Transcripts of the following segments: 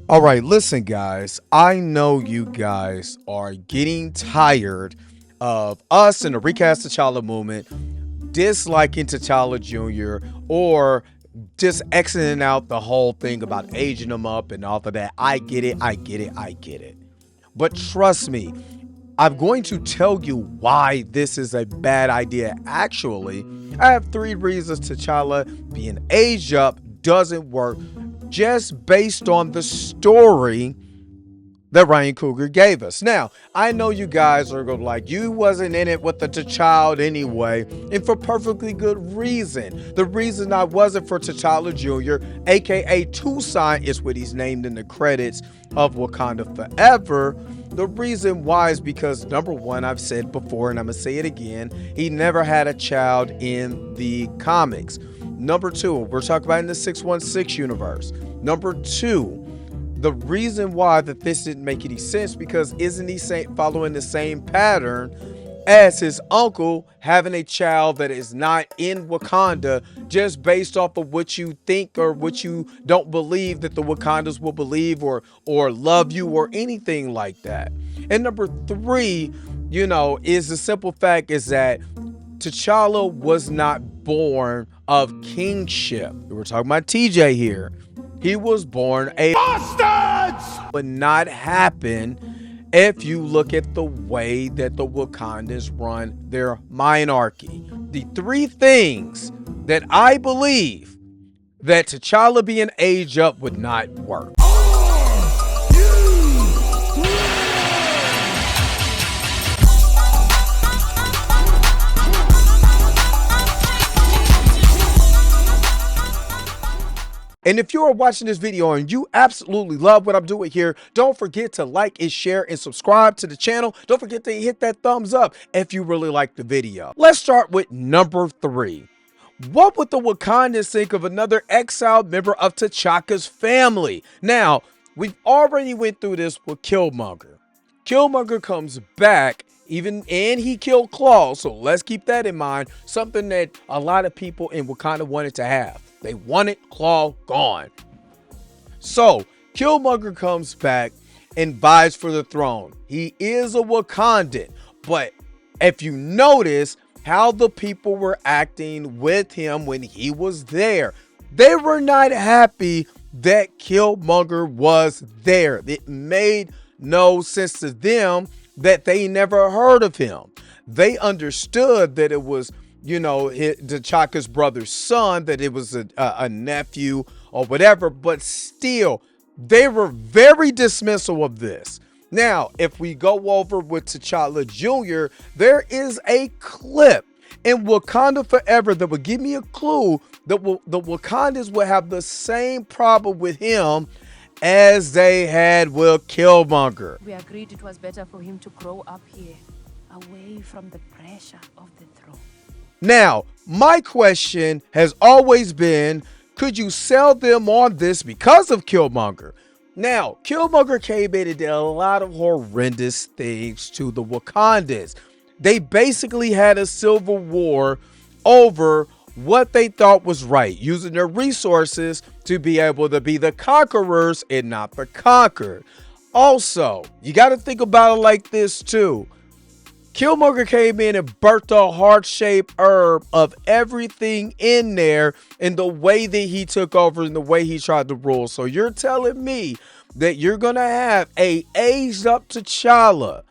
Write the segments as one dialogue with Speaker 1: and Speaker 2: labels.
Speaker 1: All right, listen, guys. I know you guys are getting tired of us in the Recast T'Challa movement disliking T'Challa Jr. or just exiting out the whole thing about aging him up and all of that. I get it. I get it. I get it. But trust me, I'm going to tell you why this is a bad idea. Actually, I have 3 reasons T'Challa being aged up doesn't work just based on the story that Ryan Coogler gave us. Now, I know you guys are going to like, you wasn't in it with the T'Challa anyway, and for perfectly good reason. The reason I wasn't for T'Challa Jr., aka Tucson, is what he's named in the credits of Wakanda Forever. The reason why is because, number one, I've said before, and I'm going to say it again, he never had a child in the comics. Number two, we're talking about in the 616 universe. Number two, the reason why that this didn't make any sense because isn't he following the same pattern as his uncle having a child that is not in Wakanda just based off of what you think or what you don't believe that the Wakandas will believe or love you or anything like that. And number three, is the simple fact is that T'Challa was not born of kingship. We're talking about TJ here. He was born a bastards. Would not happen if you look at the way that the Wakandans run their monarchy. The 3 things that I believe that T'Challa being aged up would not work. And if you are watching this video and you absolutely love what I'm doing here, don't forget to like and share and subscribe to the channel. Don't forget to hit that thumbs up if you really like the video. Let's start with number 3. What would the Wakandans think of another exiled member of T'Chaka's family? Now, we've already went through this with Killmonger. Killmonger comes back and he killed Claw, so let's keep that in mind. Something that a lot of people in Wakanda wanted to have. They wanted Claw gone. So Killmonger comes back and vies for the throne. He is a Wakandan, but if you notice how the people were acting with him when he was there, they were not happy that Killmonger was there. It made no sense to them that they never heard of him. They understood that it was, T'Chaka's brother's son, that it was a nephew or whatever, but still, they were very dismissal of this. Now, if we go over with T'Challa Jr., there is a clip in Wakanda Forever that would give me a clue that the Wakandans will have the same problem with him as they had with Killmonger.
Speaker 2: We agreed it was better for him to grow up here, away from the pressure of the throne.
Speaker 1: Now, my question has always been, could you sell them on this because of Killmonger? Now, Killmonger came in and did a lot of horrendous things to the Wakandans. They basically had a civil war over what they thought was right, using their resources to be able to be the conquerors and not the conquered. Also, you got to think about it like this too. Killmonger came in and birthed a heart-shaped herb of everything in there and the way that he took over and the way he tried to rule. So you're telling me that you're going to have a aged up T'Challa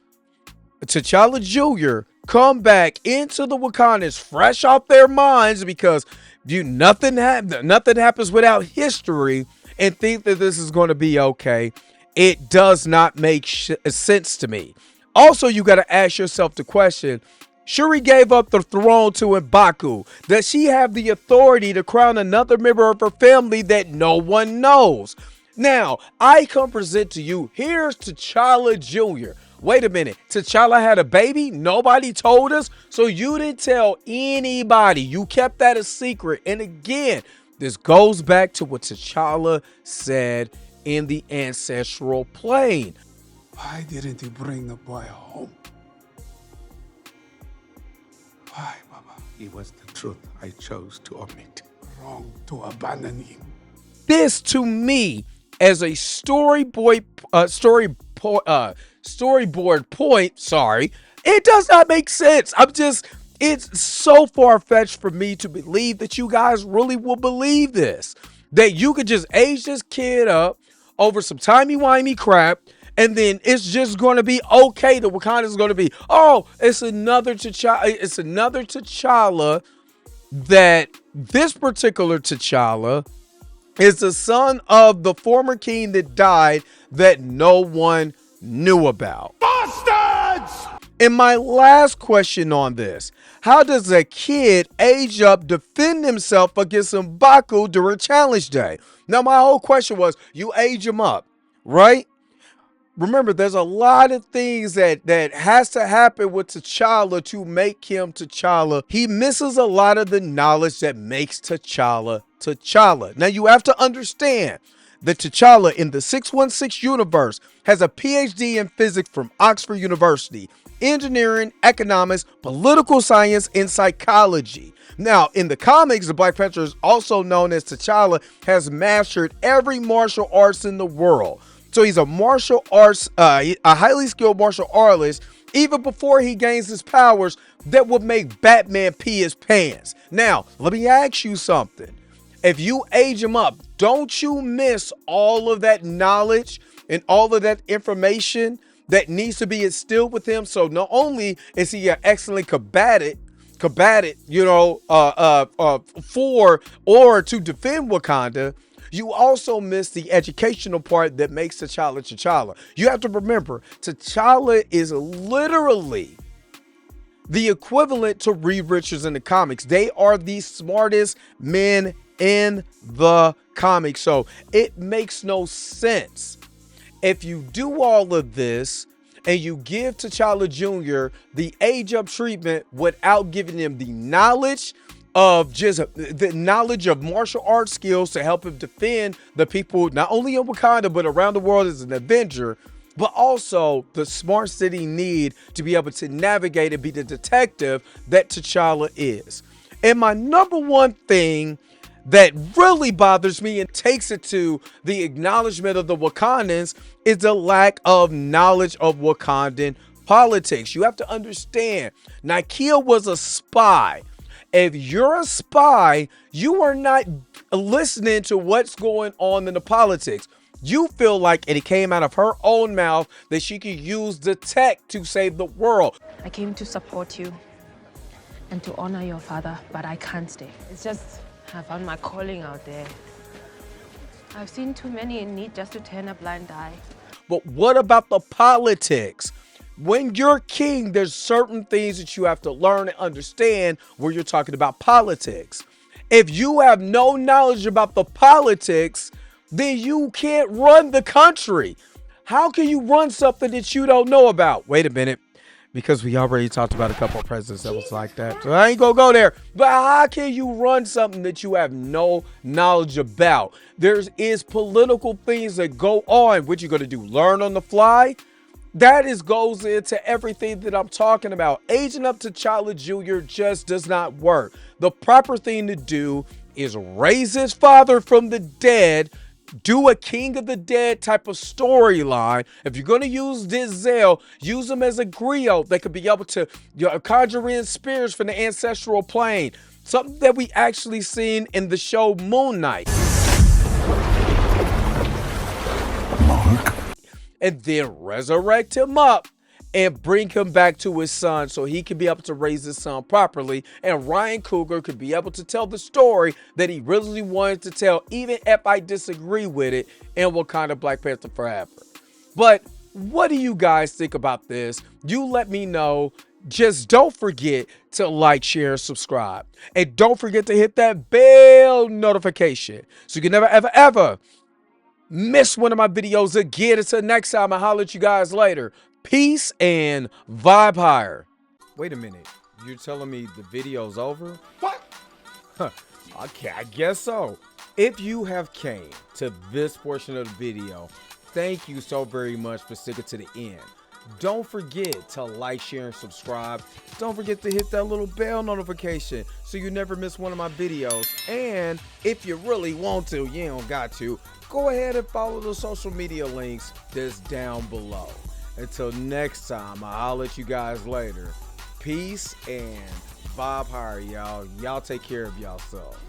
Speaker 1: Jr. come back into the Wakandans fresh off their minds because nothing happens without history and think that this is going to be okay. It does not make sense to me. Also, you got to ask yourself the question, Shuri gave up the throne to M'Baku. Does she have the authority to crown another member of her family that no one knows? Now, I come present to you, here's T'Challa Jr. Wait a minute, T'Challa had a baby? Nobody told us? So you didn't tell anybody. You kept that a secret. And again, this goes back to what T'Challa said in the ancestral plane.
Speaker 3: Why didn't you bring the boy home? Why, Baba? It was the truth I chose to omit. Wrong to abandon him.
Speaker 1: This, to me, as a storyboard point. Sorry, it does not make sense. It's so far-fetched for me to believe that you guys really will believe this. That you could just age this kid up over some timey-wimey crap, and then it's just going to be okay. The Wakanda's going to be, oh, it's another T'Challa. That this particular T'Challa is the son of the former king that died that no one knew about. Bastards! And my last question on this: how does a kid age up, defend himself against M'Baku during Challenge Day? Now, my whole question was, you age him up, right? Remember, there's a lot of things that has to happen with T'Challa to make him T'Challa. He misses a lot of the knowledge that makes T'Challa T'Challa. Now, you have to understand that T'Challa in the 616 universe has a PhD in physics from Oxford University, engineering, economics, political science, and psychology. Now, in the comics, the Black Panther is also known as T'Challa, has mastered every martial arts in the world. So he's a martial arts, a highly skilled martial artist, even before he gains his powers that would make Batman pee his pants. Now, let me ask you something. If you age him up, don't you miss all of that knowledge and all of that information that needs to be instilled with him? So not only is he an excellent combatant, for or to defend Wakanda, you also miss the educational part that makes T'Challa T'Challa. You have to remember, T'Challa is literally the equivalent to Reed Richards in the comics. They are the smartest men in the comics. So it makes no sense if you do all of this and you give T'Challa Jr. the age up treatment without giving him the knowledge of martial arts skills to help him defend the people, not only in Wakanda, but around the world as an Avenger, but also the smarts that he need to be able to navigate and be the detective that T'Challa is. And my number one thing that really bothers me and takes it to the acknowledgement of the Wakandans is the lack of knowledge of Wakandan politics. You have to understand, Nakia was a spy. If you're a spy, you are not listening to what's going on in the politics. You feel like it came out of her own mouth that she could use the tech to save the world.
Speaker 2: I came to support you and to honor your father, but I can't stay. It's just, I found my calling out there. I've seen too many in need just to turn a blind eye.
Speaker 1: But what about the politics? When you're king, there's certain things that you have to learn and understand where you're talking about politics. If you have no knowledge about the politics, then you can't run the country. How can you run something that you don't know about? Wait a minute, because we already talked about a couple of presidents that was like that. So I ain't gonna go there. But how can you run something that you have no knowledge about? There is political things that go on. What you gonna do? Learn on the fly? That goes into everything that I'm talking about. Aging up T'Challa Jr. just does not work. The proper thing to do is raise his father from the dead, do a King of the Dead type of storyline. If you're going to use Denzel, use him as a griot that could be able to conjure in spirits from the ancestral plane. Something that we actually seen in the show Moon Knight. And then resurrect him up and bring him back to his son so he can be able to raise his son properly. And Ryan Coogler could be able to tell the story that he really wanted to tell, even if I disagree with it, in Wakanda Black Panther Forever. But what do you guys think about this? You let me know. Just don't forget to like, share, subscribe. And don't forget to hit that bell notification so you can never, ever, ever miss one of my videos again. Until next time, I'll holler at you guys later. Peace and vibe higher. Wait a minute. You're telling me the video's over? What? Okay, I guess so. If you have came to this portion of the video, thank you so very much for sticking to the end. Don't forget to like, share, and subscribe. Don't forget to hit that little bell notification so you never miss one of my videos. And if you really want to, you don't got to, go ahead and follow the social media links that's down below. Until next time, I'll let you guys later. Peace and vibe higher, y'all. Y'all take care of yourself.